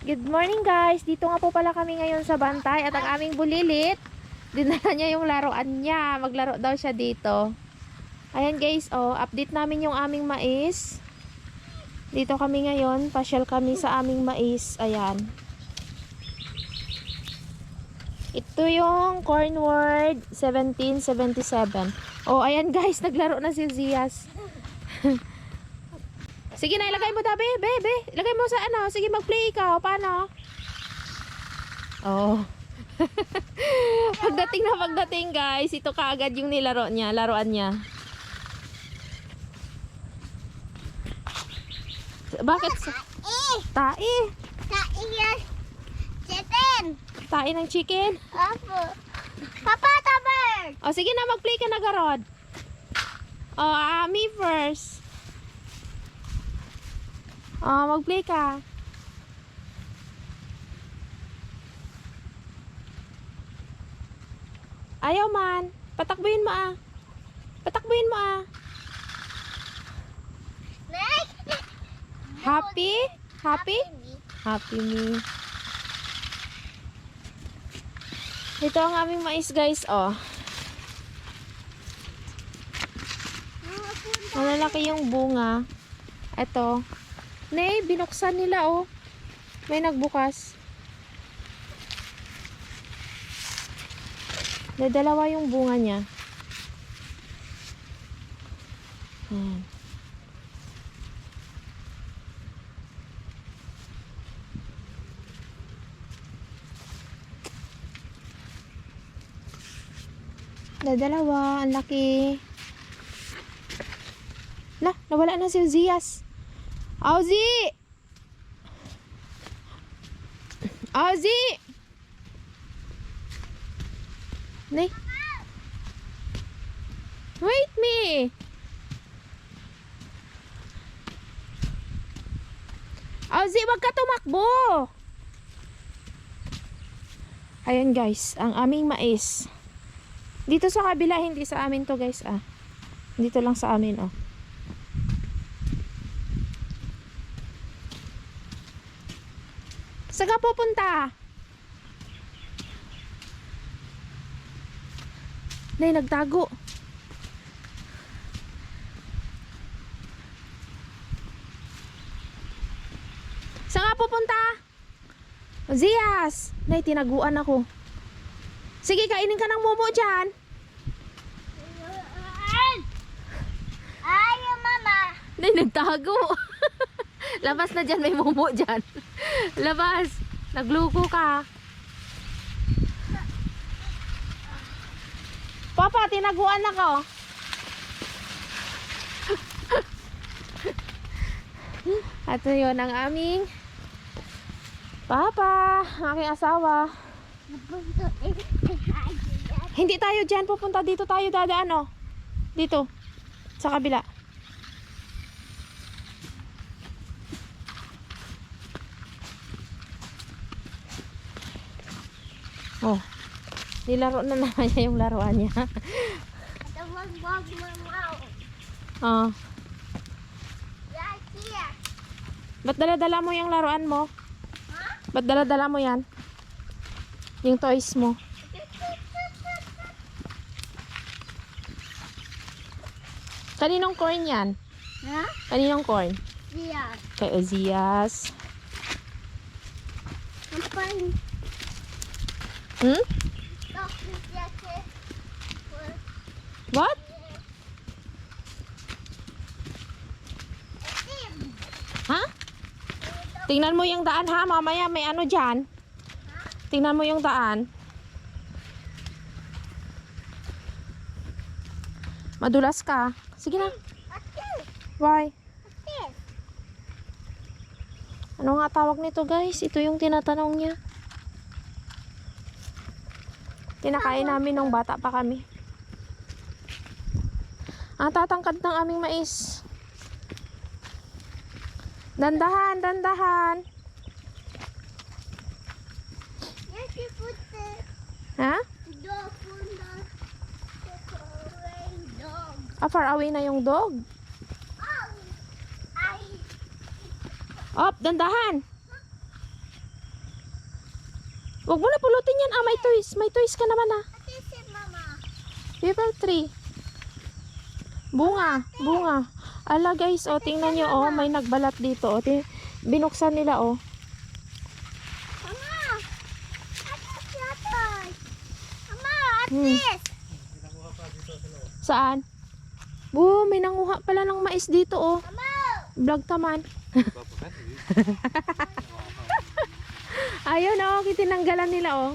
Good morning guys. Dito nga po pala kami ngayon sa Bantay at ang aming bulilit, dinala niya yung laruan niya. Maglaro daw siya dito. Ayan guys, oh, update namin yung aming mais. Dito kami ngayon, pasyal kami sa aming mais. Ayan. Ito yung Cornword 1777. Oh, ayan guys, naglaro na si Zias. Sige na, ilagay mo dabi, bebe. Ilagay mo sa ano. Sige, mag-play ikaw. Paano? Oh. Pagdating guys, ito kaagad yung nilaro niya, laruan niya. Bakit? Tae. Tae yan. Chicken. Tae ng chicken? Opo. Papa, taber. Oh, sige na, mag-play ka na, Garod. Oh, me first. Oh, mag-play ka. Ayaw man. Patakbuhin mo ah. Patakbuhin mo ah. Next. Happy? Happy? Happy me. Ito ang aming mais guys, oh. Malalaki yung bunga. Ito. Nay, binuksan nila oh. May nagbukas. Dalawa yung bunga niya. Ayan. Dalawa, ang laki. Nawala na si Zias. Ozzy! Ozzy! Nay. Wait me. Ozzy, wag ka tumakbo. Ayan guys, ang aming mais. Dito sa kabila, hindi sa amin to guys ah. Dito lang sa amin oh. Saan ka pupunta? Nay, nagtago. Saan ka pupunta? Zias! Nay, tinaguan ako. Sige, kainin ka ng mumo dyan. Ayaw, mama. Nay, nagtago. Labas na dyan, may mumo dyan. Labas. Nagluko ka. Papa, tinaguan ako. At yun ang aming Papa, aking asawa. Hindi tayo dyan, pupunta dito tayo dadaan oh. Dito, sa kabila. Oh, nilaro na naman niya yung laruan niya. Oh. Ba't dala-dala mo yung laruan mo? Ba't dala-dala mo yan? Yung toys mo. Kaninong corn yan? Ha? Kaninong corn? Diyan. Kay Ozias. Hmm? What? Ha? Tingnan mo yung daan ha, mamaya may ano dyan. Tingnan mo yung daan. Madulas ka. Sige na. Why? Ano nga tawag nito guys? Ito yung tinatanong niya. Tinakain namin nung bata pa kami. Ang tatangkad ng aming mais. Dandahan, dandahan. Ha? Far away na yung dog. Op, dandahan. Huwag mo na pulutin yan. Ah, may toys. May toys ka naman ah. This is mama. Paper tree. Bunga. Bunga. Ala guys, oh, tingnan nyo, oh, may nagbalat dito. Oh, binuksan nila, oh. Mama. At this. Mama, at Hmm. this. Saan? Bu, may nanguha pala ng mais dito, oh. Mama. Vlog taman. Ayun, oh, kitinanggalan nila, oh.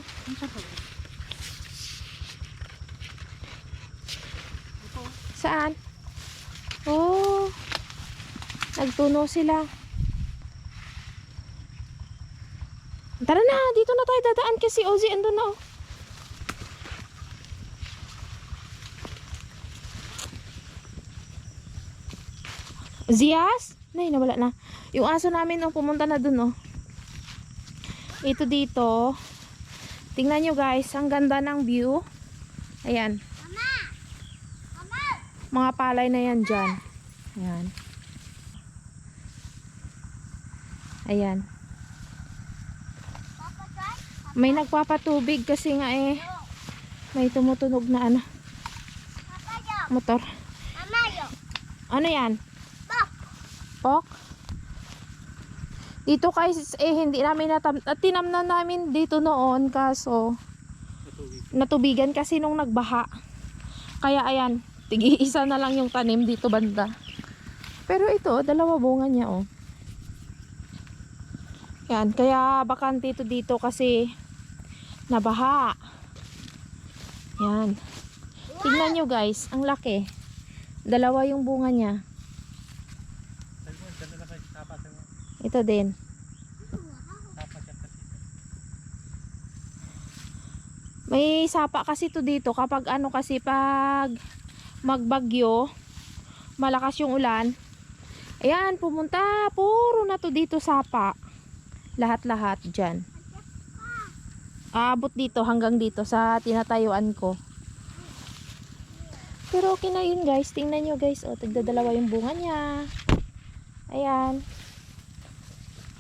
Saan? Oh. Nagtuno sila. Tara na, dito na tayo dadaan kasi Ozzy andun na, oh. Zias? Nay, nawala na. Yung aso namin, oh, pumunta na dun, oh. Ito dito. Tingnan nyo guys, ang ganda ng view. Ayan. Mama. Mama. Mga palay na yan dyan. Ayan. Ayan. Papa, try. May nagpapatubig kasi nga eh. May tumutunog na ano, Papa, yo. motor. Mama, yo. Ano yan? Bak. Pok? Dito guys, eh hindi namin tinamnan namin dito noon kaso natubigan kasi nung nagbaha. Kaya ayan, tig-iisa na lang yung tanim dito banda. Pero ito, dalawa bunga niya, oh. Yan, kaya bakante ito dito kasi nabaha. Yan. Tingnan nyo guys, ang laki. Dalawa yung bunga niya. Ito din. May sapa kasi to dito kapag ano kasi pag magbagyo, malakas yung ulan. Ayan, pumunta, puro na to dito sapa. Lahat-lahat dyan. Aabot dito hanggang dito sa tinatayuan ko. Pero okay na yun guys. Tingnan nyo guys. O, tigdadalawa yung bunga niya. Ayan.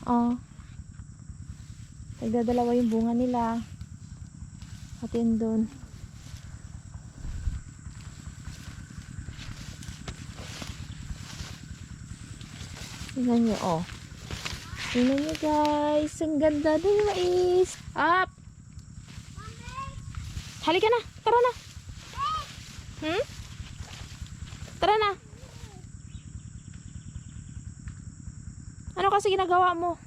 O. Tigdadalawa yung bunga nila. At yun dun. Tingnan nyo, o. Tingnan nyo guys. Ang ganda na yung mais. Up! Halika na. Tara na. Hmm? Tara na. Ano kasi ginagawa mo?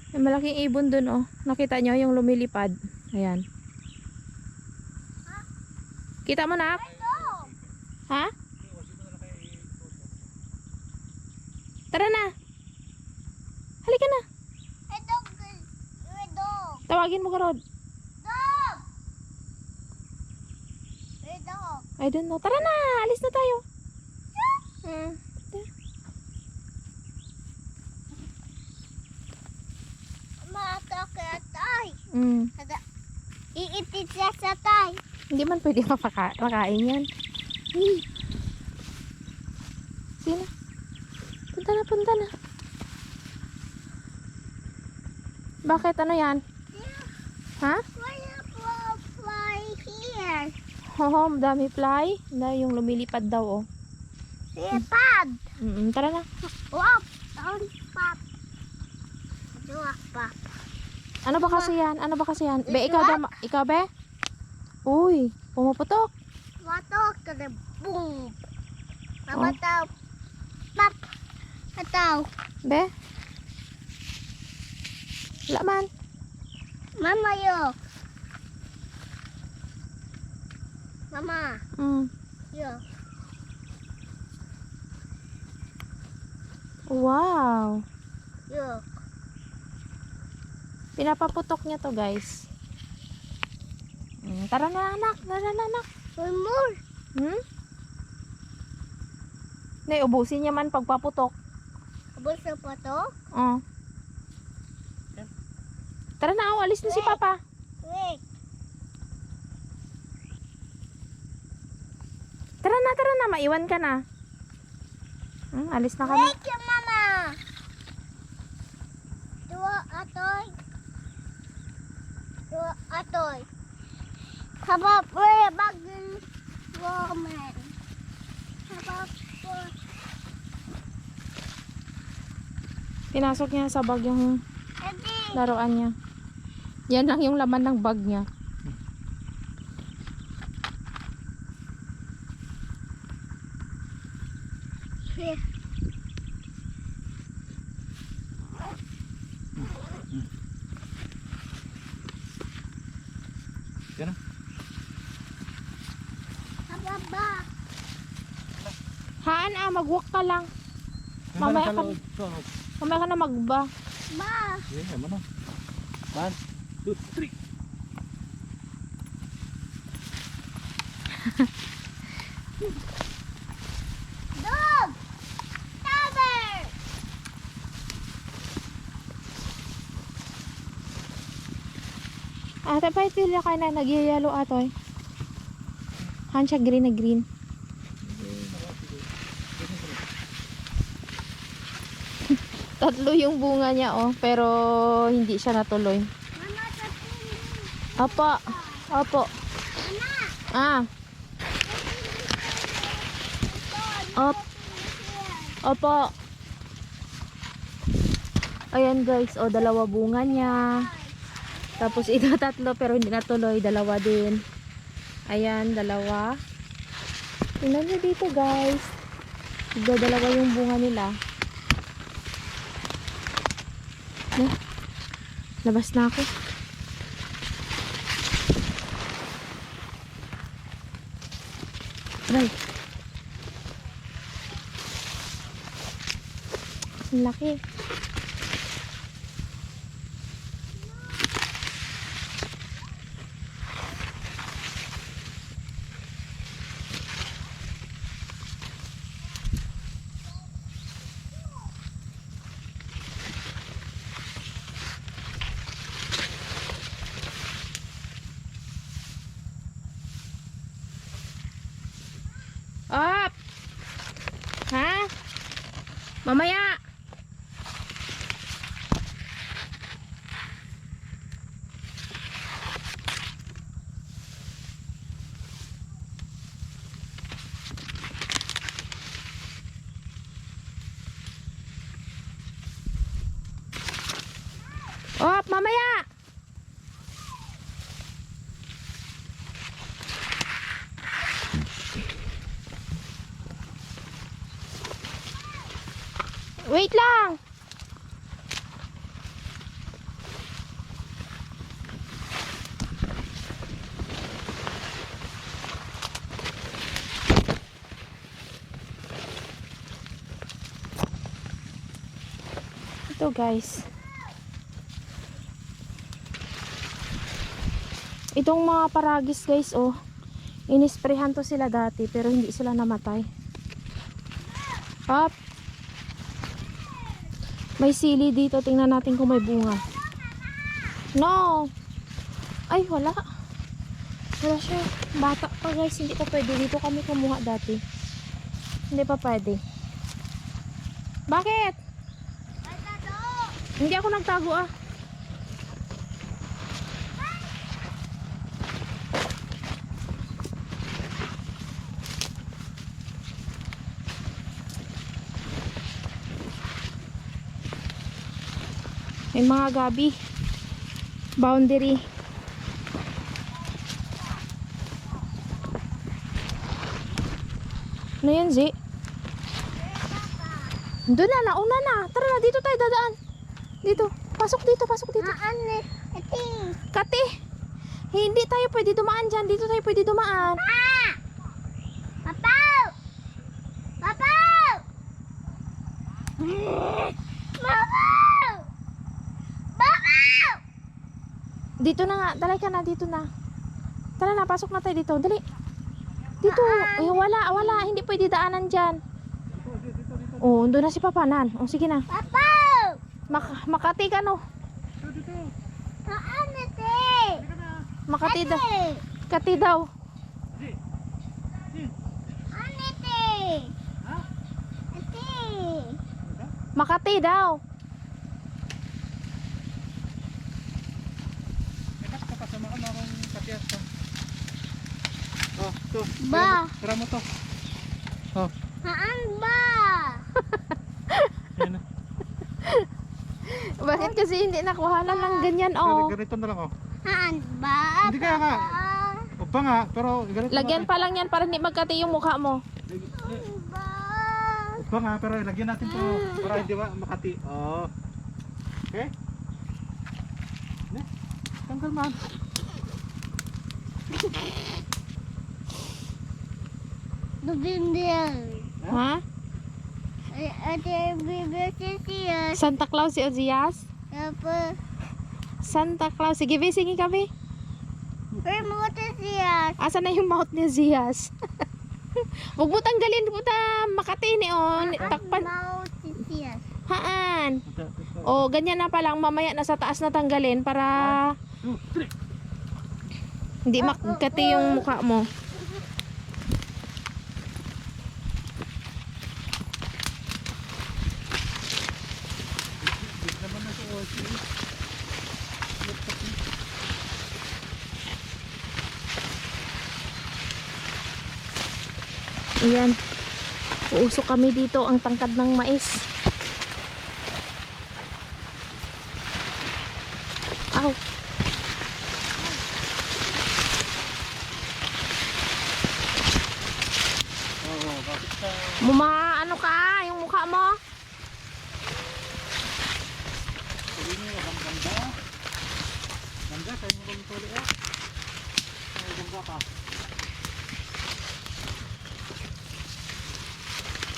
May malaking ibon dun, oh. Nakita nyo yung lumilipad. Ayan. Kita mo na? Ha? Tara na. Halika na. Tawagin mo ka, Rod. I don't know. Tara na. Alis na tayo. Iitit siya sa tay. Hindi man pwede makain yan. Sino? Punta na, punta na. Bakit? Ano yan? Ha? Fly here. Oh, dami fly. Na yung lumilipad daw, oh. Lipad. Tara na. Wap. Down pop. Dua pa. Ano ba kasi yan? Ano ba kasi yan? Be, ikaw be? Uy, pumuputok. Wato ka na boom. Mabataw. Pap. Ataw. Be? Laman. Mama yo. Mama. Yo. Wow. Yo. Pinapaputok niya to, guys. Tara na, anak. Tara na, anak. One more. Nay, ubusin niya man pagpaputok. Abos na pa to? Oh. Tara na, alis na si Papa. Wait. Tara na, maiwan ka na. Alis na kami. Wait yung mama. Dua atoy. Atoy. Habang we're bagong woman. Habang Pinasok niya sa bag yung Daddy. laruan niya. Yan lang yung laman ng bag niya. Yan na. Hababa. Haan magwalk ka lang. Mamaya ka, mamaya ka na magba. Ba. Yeah, naman na. 1, 2, 3. Dog. Tiger. Ate pa ito ka na nagyayalo atoy. Han siya green na green. Tatlo yung bunga niya oh, pero hindi siya natuloy. Mama sa pili. Opo. Opo. Mama. Ah. Op. Opo. Ayan guys, oh dalawa bunga niya. Tapos ito tatlo pero hindi natuloy, dalawa din. Ayan, dalawa. Tingnan nyo dito guys. Dalawa yung bunga nila. Labas na ako. Aray. Ang laki. Up! Ha? Mamaya! Up! Mamaya! Wait lang. Ito guys. Itong mga paragis guys oh. Inisprehan to sila dati pero hindi sila namatay. Up. May sili dito. Tingnan natin kung may bunga. No! Ay, wala. Wala siya. Bata pa guys. Hindi pa pwede. Dito kami kumuha dati. Hindi pa pwede. Bakit? Hindi ako nagtago ah. May mga gabi. Boundary. Ano yan, Zi? Doon na, nauna na. Tara na, dito tayo dadaan. Dito. Pasok dito, pasok dito. Ane. Ati. Kati. Hindi tayo pwede dumaan dyan. Dito tayo pwede dumaan. Papaw! Papaw! Papaw! Papaw! Dito na nga. Dalay ka na, dito na. Tara na, pasok na tayo dito. Dali. Dito. Eh, wala. Hindi pwede daanan dyan. Oh, doon na si Papanan. Oh, sige na. Papaw! Makati ka no. Ane te. Makati daw. Kati daw. Ane te. Ate. Makati daw. Kasama ka mga Ito. Ba. Tira mo to. Oh. Haan ba? Yan na. Bakit kasi hindi nakuha lang ganyan, oh. Ganito na lang, oh. Haan ba? Hindi kaya nga. Upa nga, pero ganito Lagyan natin. pa lang yan para hindi magkati yung mukha mo. Ba. Upa nga, pero lagyan natin to para hindi ba makati. Oh. Okay? Ne? Tanggal man. Nabindil. Ha? Ate, bibisi siya. Santa Claus si Ozias? Apa? Santa Claus. Sige, be, sige ka, be. Remote siya. Asan na yung mouth ni Ozias? Huwag mo tanggalin, puta. Makati ni, oh. Takpan. Mau siya. Haan. O, ganyan na pa lang. Mamaya nasa taas na tanggalin para 2, 3. hindi makati yung mukha mo. Naman na sa OC. Ayan. Uusok kami dito ang tangkad ng mais. Aw. Oo, bakit sa... Ano ka? Yung mukha mo? Sabihin nyo, ganda. Ganda, sa'yo mo kami tuloy, eh. Ay, ganda ka.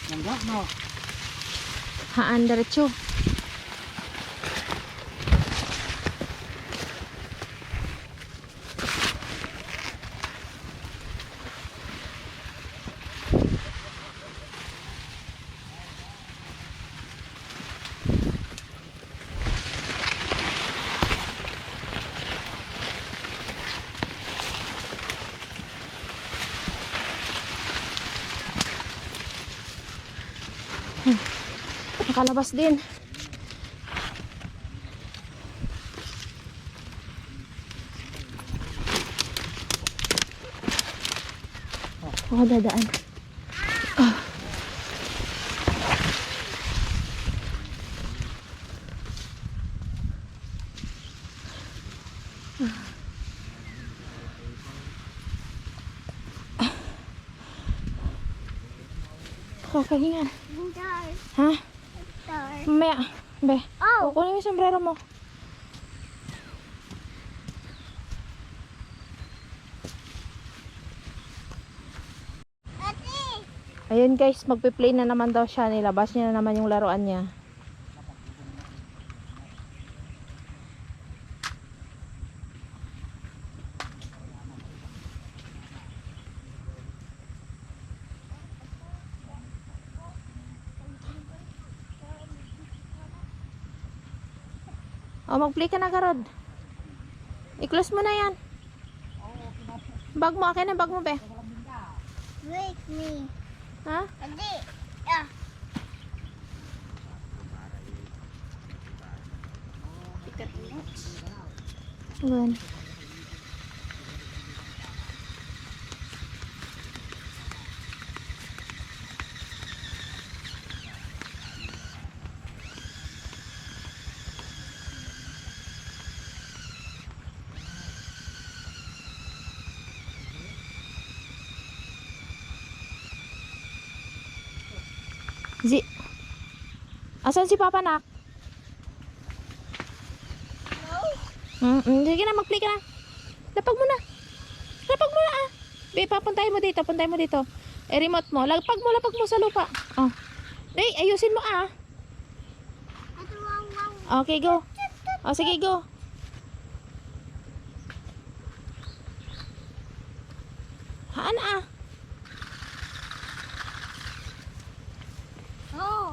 Ganda, no? Haan, diretso. Nakalabas din. Oh, dadaan. Ah. Kakahingan. Bundar. Ha? Bundar. Mamaya. Be. Oh. Kunin mo yung sombrero mo. Ate. Ayun guys, magpe-play na naman daw siya. Nilabas niya na naman yung laruan niya. O, mag-play ka na, Garod. I-close mo na yan. Bag mo, akin na bag mo, be. Wake me. Ha? Ate. Ah. Ayan. Asan si Papa, nak? Sige na, mag-play ka na. Lapag mo na. Lapag mo na, ah. Be, papuntahin mo dito, puntahin mo dito. Remote mo. Lapag mo sa lupa. Oh. Dey, ayusin mo, ah. Ate, wang wang. Okay, go. Oh, sige, go. Haan, ah. Oh.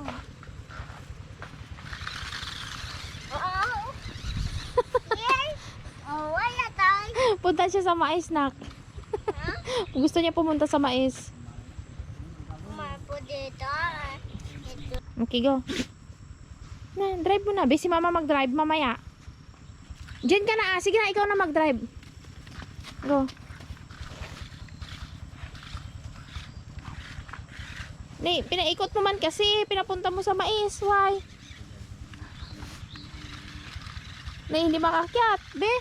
Oh. Yes. Oh, wala tayo. Punta siya sa mais, nak. Gusto niya pumunta sa mais. Mapo dito. Ito. Okay, go. Na, drive mo na. Be, si mama mag-drive mamaya. Diyan ka na, ah. Sige na, ikaw na mag-drive. Go. Nay, pinaikot mo man kasi. Pinapunta mo sa mais. Why? Nay, hindi makakyat. Be?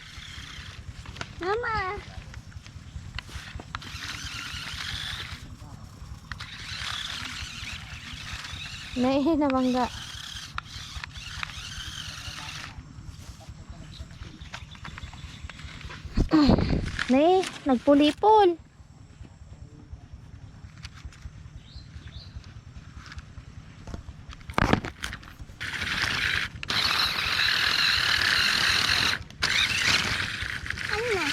Mama. Nay, namangga. Nay, nagpulipol. Ano na?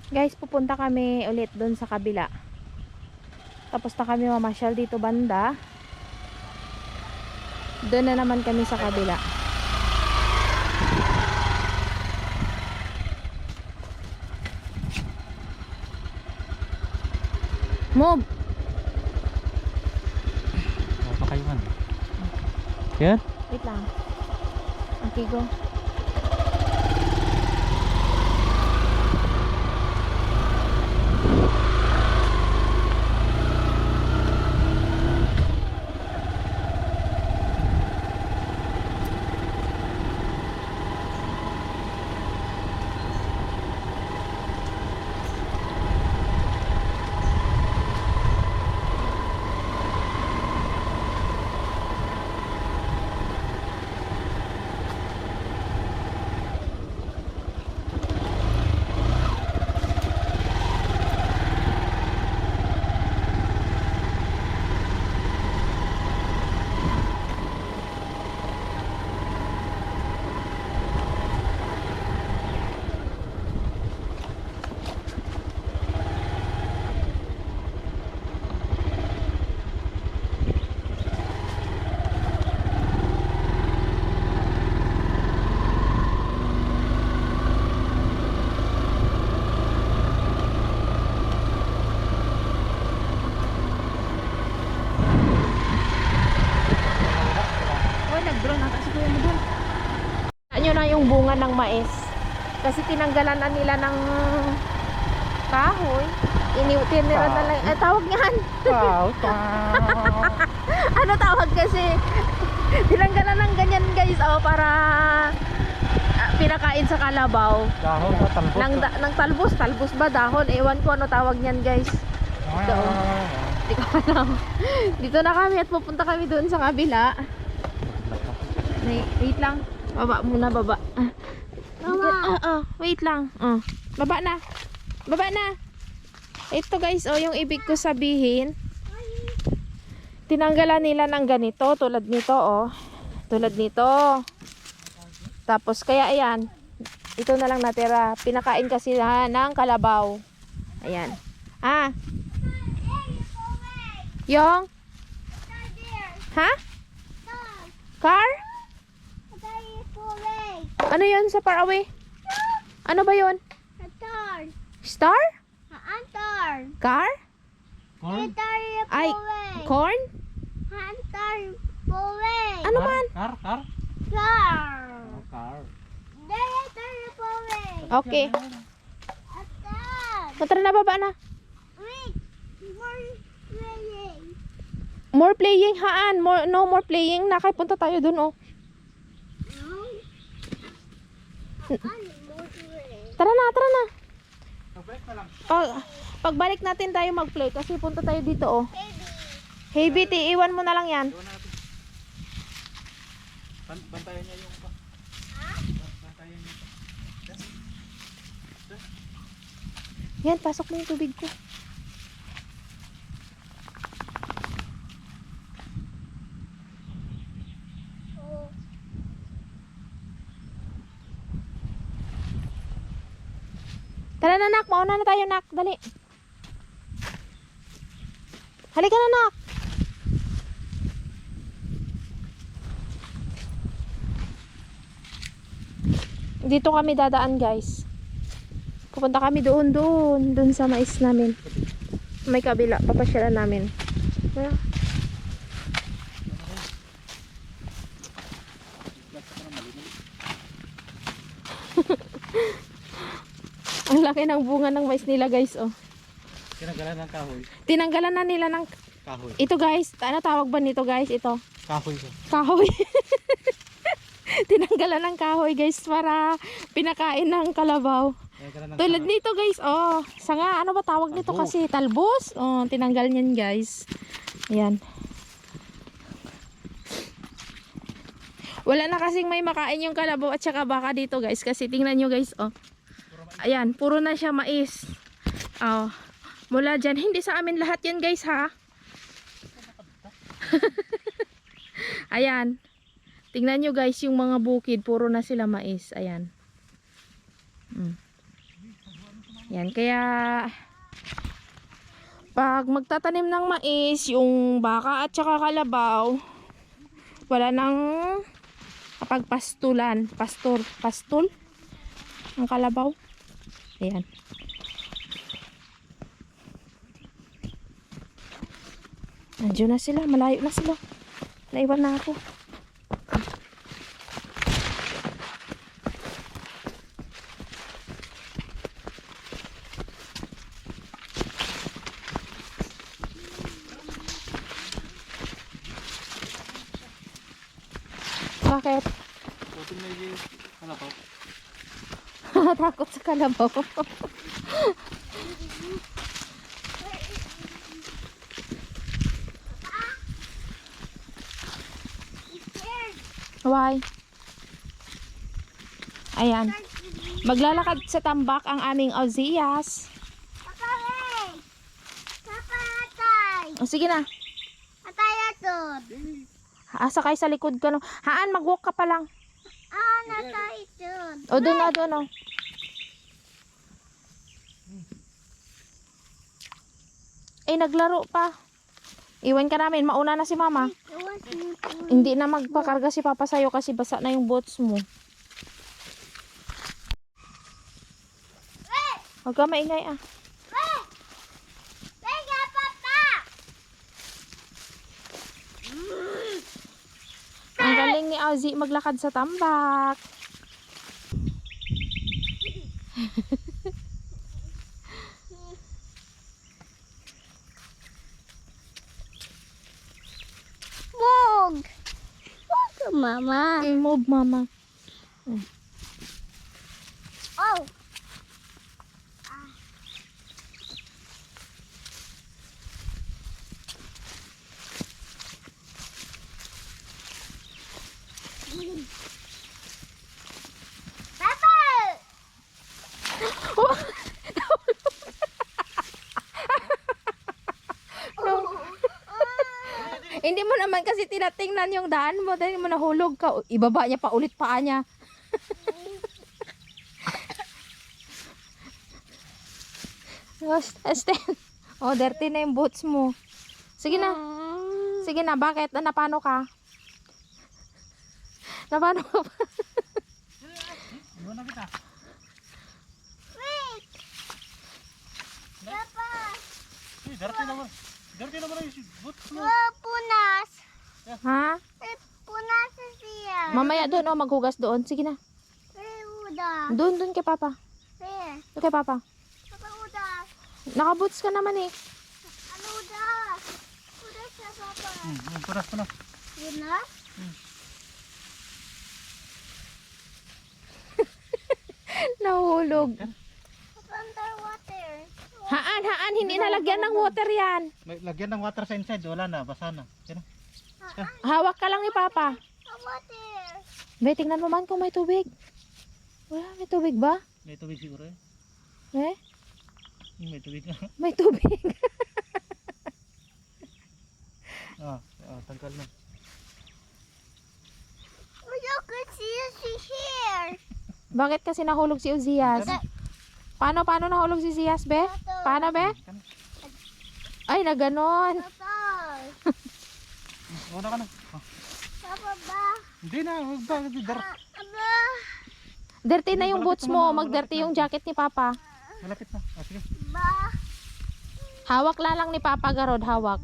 Guys, pupunta kami ulit doon sa kabila. Tapos na kami mamasyal dito banda. Doon na naman kami sa kabila. Move! Pakayuan. Yan? Wait lang. Okay, go. Nag-drone ata si kuya mo dun. Ano na yung bunga ng mais. Kasi tinanggalan na nila ng kahoy. Tinira na lang. Tawag niyan. Ano tawag kasi? Tinanggalan ng ganyan guys. Oh, para pinakain sa kalabaw. Dahon na talbos. Ng talbos. Talbos ba dahon? Ewan ko ano tawag niyan guys. Ito. Hindi ko alam. Dito na kami at pupunta kami doon sa kabila. Wait lang. Baba muna, baba. Mama. Wait lang. Baba na. Baba na. Ito guys, yung ibig ko sabihin, tinanggalan nila ng ganito, tulad nito, Tulad nito. Tapos, kaya ayan. Ito na lang natira. Pinakain kasi ng kalabaw. Ayan. Yung? Ha? Car? Ano yun sa far away? Ano ba yun? Star? Car? Corn? Ay, corn? Ano man? Car? Okay. Tara na, baba na. More playing, haan. No more playing. Punta tayo dun, Tara na. Pagbalik natin tayo mag-play kasi punta tayo dito, Hey, BT, iwan mo na lang yan. Bantayan niya yung bantayan niya. Yan, pasok mo yung tubig ko. Tara na, nak. Mauna na tayo, nak. Dali. Halika na, nak. Dito kami dadaan, guys. Pupunta kami doon sa mais namin. May kabila. Papasyalan namin. Ang laki ng bunga ng mais nila guys, oh. Tinanggalan ng kahoy. Tinanggalan na nila ng... Kahoy. Ito guys, ano tawag ba nito guys? Ito. Kahoy ko. Kahoy. Tinanggalan ng kahoy guys para pinakain ng kalabaw. Tinanggalan ng Tulad kahoy. nito guys, oh. Sanga, ano ba tawag nito Talbos. kasi? Talbos. Oh, tinanggal niyan guys. Ayan. Wala na kasing may makain yung kalabaw at saka baka dito guys. Kasi tingnan nyo guys, oh. Ayan, puro na siya mais. Oh. Mula dyan, hindi sa amin lahat yan guys ha. Ayan. Tingnan nyo guys yung mga bukid, puro na sila mais. Ayan. Yan, kaya pag magtatanim ng mais, yung baka at saka kalabaw, wala nang kapagpastulan. Pastol? Ang kalabaw. Ayan. Nandiyo na sila, malayo na sila. Naiwan na ako. Bakit? Puting na yung kalabaw. Takot sa kalabaw. Why? Ayan. Maglalakad sa tambak ang aming Ozias. Patay! Patay! O sige na. Patay ito! Sakay sa likod ka. No. Haan, mag-walk ka pa lang. Ah, natay ito! O doon na, doon. O. Eh, naglaro pa. Iwan ka namin. Mauna na si mama. Hindi na magpakarga si papa sa'yo kasi basa na yung boots mo. Huwag ka maingay ah. Teka, papa! Ang galing ni Ozzy maglakad sa tambak. Wag! Wag ka, mama! Move mama. Oh! Papa! Hindi mo naman kasi tinatingnan yung daan mo. Dahil mo nahulog ka. Ibaba niya pa ulit paa niya. Oh, dirty na yung boots mo. Sige na. Sige na, bakit? Napano ka? Napano ka pa? Iwan na kita. Wait! Papa! Dirty naman yung boots mo. Punas! Ha? Punas siya! Mamaya doon, oh, maghugas doon. Sige na. Uda! Doon kay papa. Where? Doon kay papa. Papa, uda! Nakaboots ka naman eh. Ano uda? Uda siya, papa! Punas. Yun na? Nahulog. Papa, underwater! Haan, hindi nalagyan ng water yan. May lagyan ng water sa inside. Wala na, basa na. Sino? Hawak ka lang ni papa. Water! Be, tingnan mo man kung may tubig. Wala, may tubig ba? May tubig siguro eh. Eh? May tubig na. May tubig. Tangkal na. Look, it's here! Bakit kasi nahulog si Uzias? Paano nahulog si Uzias, be? Paano, be? Ay, na ganon. Papa! Una ka na. Papa ba? Hindi na, huwag ba? Aba! Dirty na yung boots mo. Mag-dirty yung jacket ni papa. Malapit na. Sige. Ba! Hawak lang ni papa, Garod. Hawak.